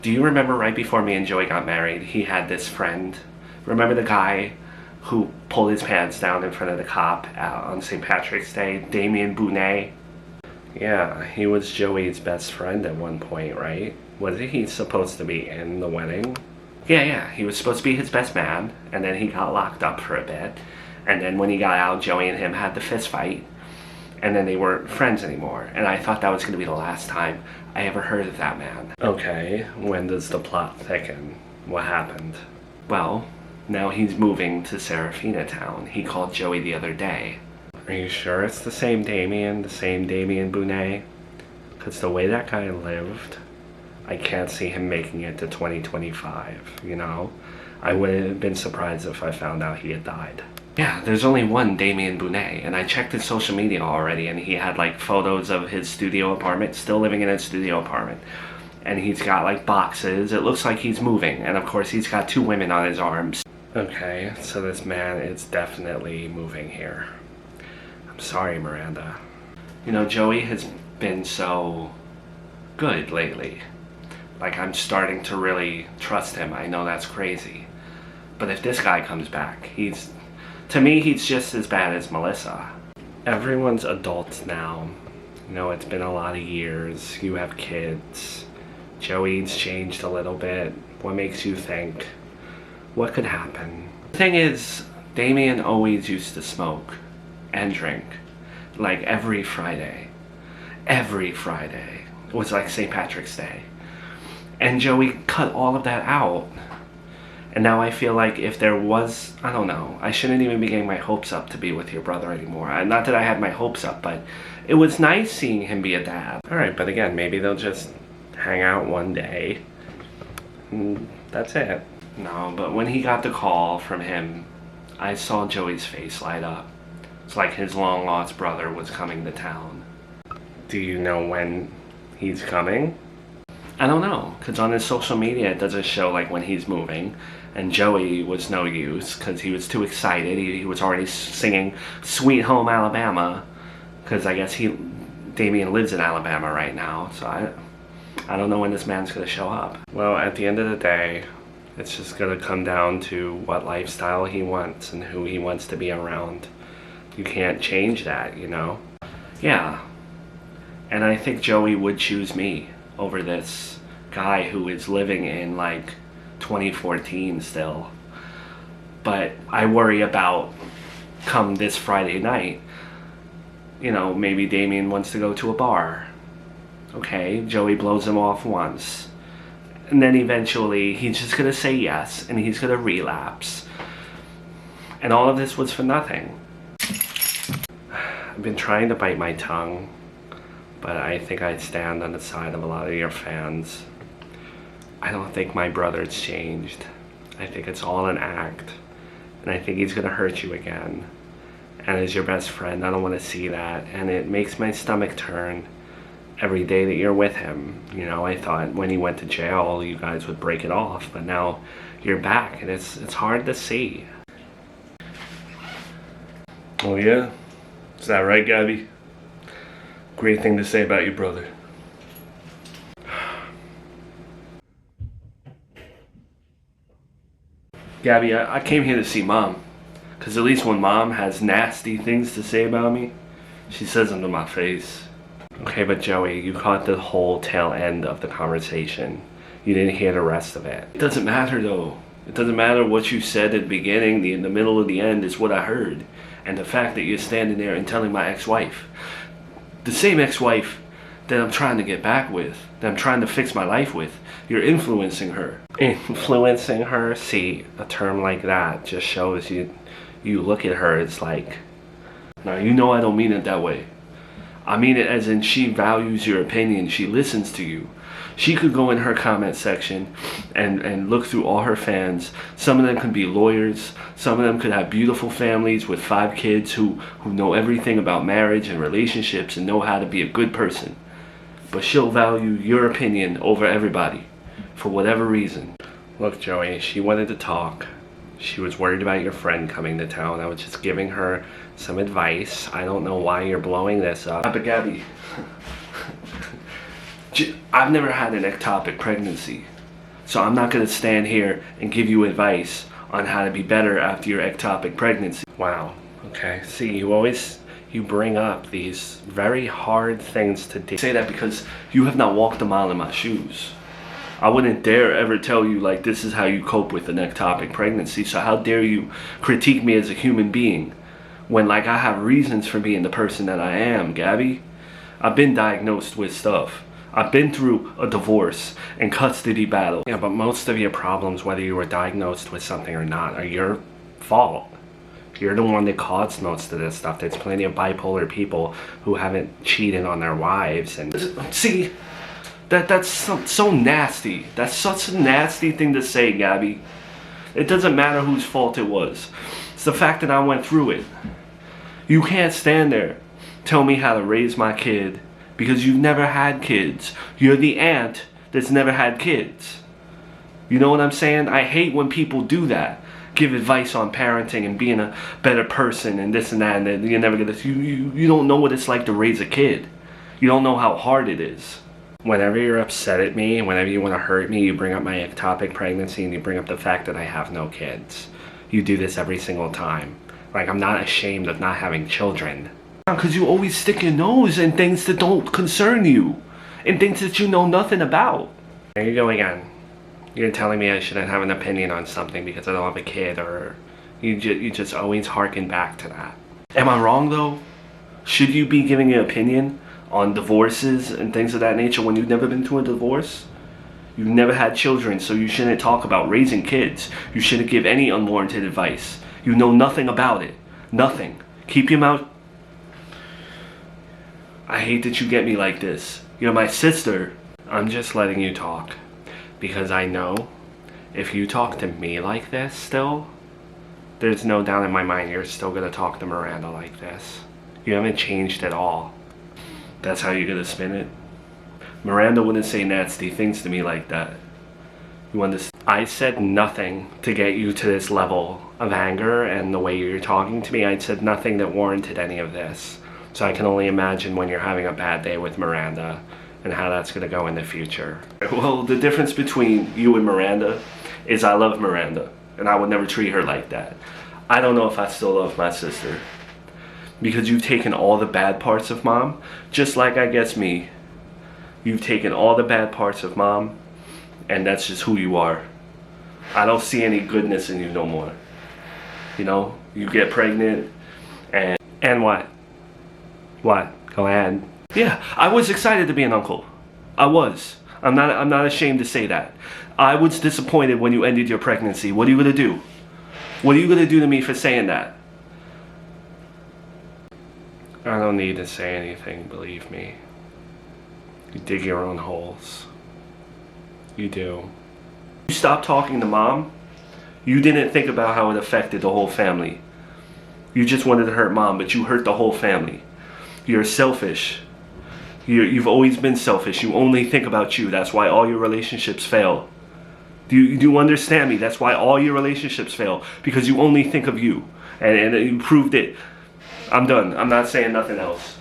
Do you remember right before me and Joey got married, he had this friend? Remember the guy who pulled his pants down in front of the cop on St. Patrick's Day? Damien. Yeah, he was Joey's best friend at one point, right? Was he supposed to be in the wedding? Yeah, he was supposed to be his best man, and then he got locked up for a bit. And then when he got out, Joey and him had the fist fight, and then they weren't friends anymore. And I thought that was going to be the last time I ever heard of that man. Okay, when does the plot thicken? What happened? Well, now he's moving to Serafina Town. He called Joey the other day. Are you sure it's the same Damien Bonet? Because the way that guy lived, I can't see him making it to 2025, you know? I wouldn't have been surprised if I found out he had died. Yeah, there's only one Damien Bonet, and I checked his social media already, and he had like photos of his studio apartment, still living in his studio apartment. And he's got like boxes. It looks like he's moving, and of course he's got 2 women on his arms. Okay, so this man is definitely moving here. I'm sorry, Miranda. You know, Joey has been so good lately. Like, I'm starting to really trust him. I know that's crazy. But if this guy comes back, to me, he's just as bad as Melissa. Everyone's adults now. You know, it's been a lot of years. You have kids. Joey's changed a little bit. What makes you think? What could happen? The thing is, Damien always used to smoke and drink. Like every Friday. Every Friday. It was like St. Patrick's Day. And Joey cut all of that out. And now I feel like if there was, I don't know, I shouldn't even be getting my hopes up to be with your brother anymore. Not that I had my hopes up, but it was nice seeing him be a dad. Alright, but again, maybe they'll just hang out one day. And that's it. No, but when he got the call from him, I saw Joey's face light up. It's like his long-lost brother was coming to town. Do you know when he's coming? I don't know, because on his social media it doesn't show like when he's moving. And Joey was no use, because he was too excited. He was already singing Sweet Home Alabama, because I guess Damien lives in Alabama right now. So I don't know when this man's going to show up. Well, at the end of the day, it's just going to come down to what lifestyle he wants and who he wants to be around. You can't change that, you know? Yeah. And I think Joey would choose me over this guy who is living in like 2014 still. But I worry about come this Friday night, you know, maybe Damien wants to go to a bar. Okay, Joey blows him off once. And then eventually he's just gonna say yes and he's gonna relapse. And all of this was for nothing. I've been trying to bite my tongue, but I think I'd stand on the side of a lot of your fans. I don't think my brother's changed. I think it's all an act. And I think he's gonna hurt you again. And as your best friend, I don't wanna see that. And it makes my stomach turn every day that you're with him. You know, I thought when he went to jail, you guys would break it off. But now you're back and it's hard to see. Oh yeah? Is that right, Gabby? Great thing to say about your brother. Gabby, I came here to see Mom. Because at least when Mom has nasty things to say about me, she says them to my face. Okay, but Joey, you caught the whole tail end of the conversation. You didn't hear the rest of it. It doesn't matter though. It doesn't matter what you said at the beginning, the middle, or the end is what I heard. And the fact that you're standing there and telling my ex-wife, the same ex-wife that I'm trying to get back with, that I'm trying to fix my life with, you're influencing her. Influencing her? See, a term like that just shows you look at her, it's like, now you know I don't mean it that way. I mean it as in she values your opinion, she listens to you. She could go in her comment section and look through all her fans. Some of them could be lawyers. Some of them could have beautiful families with 5 kids who know everything about marriage and relationships and know how to be a good person. But she'll value your opinion over everybody for whatever reason. Look, Joey, she wanted to talk. She was worried about your friend coming to town. I was just giving her some advice. I don't know why you're blowing this up. But Gabby, I've never had an ectopic pregnancy. So I'm not going to stand here and give you advice on how to be better after your ectopic pregnancy. Wow. Okay. See, you bring up these very hard things to do. I say that because you have not walked a mile in my shoes. I wouldn't dare ever tell you like this is how you cope with an ectopic pregnancy. So how dare you critique me as a human being when like I have reasons for being the person that I am, Gabby? I've been diagnosed with stuff. I've been through a divorce and custody battle. Yeah, but most of your problems, whether you were diagnosed with something or not, are your fault. You're the one that caused most of this stuff. There's plenty of bipolar people who haven't cheated on their wives. And see, that's so nasty. That's such a nasty thing to say, Gabby. It doesn't matter whose fault it was. It's the fact that I went through it. You can't stand there, tell me how to raise my kid, because you've never had kids. You're the aunt that's never had kids. You know what I'm saying? I hate when people do that. Give advice on parenting and being a better person and this and that, and then you're never gonna. You don't know what it's like to raise a kid. You don't know how hard it is. Whenever you're upset at me and whenever you want to hurt me, you bring up my ectopic pregnancy and you bring up the fact that I have no kids. You do this every single time. Like, I'm not ashamed of not having children. Because you always stick your nose in things that don't concern you, in things that you know nothing about. There you go again. You're telling me I shouldn't have an opinion on something because I don't have a kid, or you just always harken back to that. Am I wrong though? Should you be giving an opinion on divorces and things of that nature when you've never been through a divorce? You've never had children, so you shouldn't talk about raising kids. You shouldn't give any unwarranted advice. You know nothing about it. Nothing. Keep your mouth. I hate that you get me like this. You're my sister. I'm just letting you talk. Because I know if you talk to me like this still, there's no doubt in my mind you're still going to talk to Miranda like this. You haven't changed at all. That's how you're going to spin it? Miranda wouldn't say nasty things to me like that. You understand? I said nothing to get you to this level of anger and the way you're talking to me. I said nothing that warranted any of this. So I can only imagine when you're having a bad day with Miranda and how that's going to go in the future. Well, the difference between you and Miranda is I love Miranda, and I would never treat her like that. I don't know if I still love my sister, because you've taken all the bad parts of mom, just like I guess me. You've taken all the bad parts of mom, and that's just who you are. I don't see any goodness in you no more. You know, you get pregnant, and what? What? Go ahead. Yeah, I was excited to be an uncle. I was. I'm not ashamed to say that. I was disappointed when you ended your pregnancy. What are you gonna do? What are you gonna do to me for saying that? I don't need to say anything, believe me. You dig your own holes. You do. You stopped talking to mom. You didn't think about how it affected the whole family. You just wanted to hurt mom, but you hurt the whole family. You're selfish. You've always been selfish. You only think about you. That's why all your relationships fail. Do you understand me? That's why all your relationships fail. Because you only think of you. And you proved it. I'm done. I'm not saying nothing else.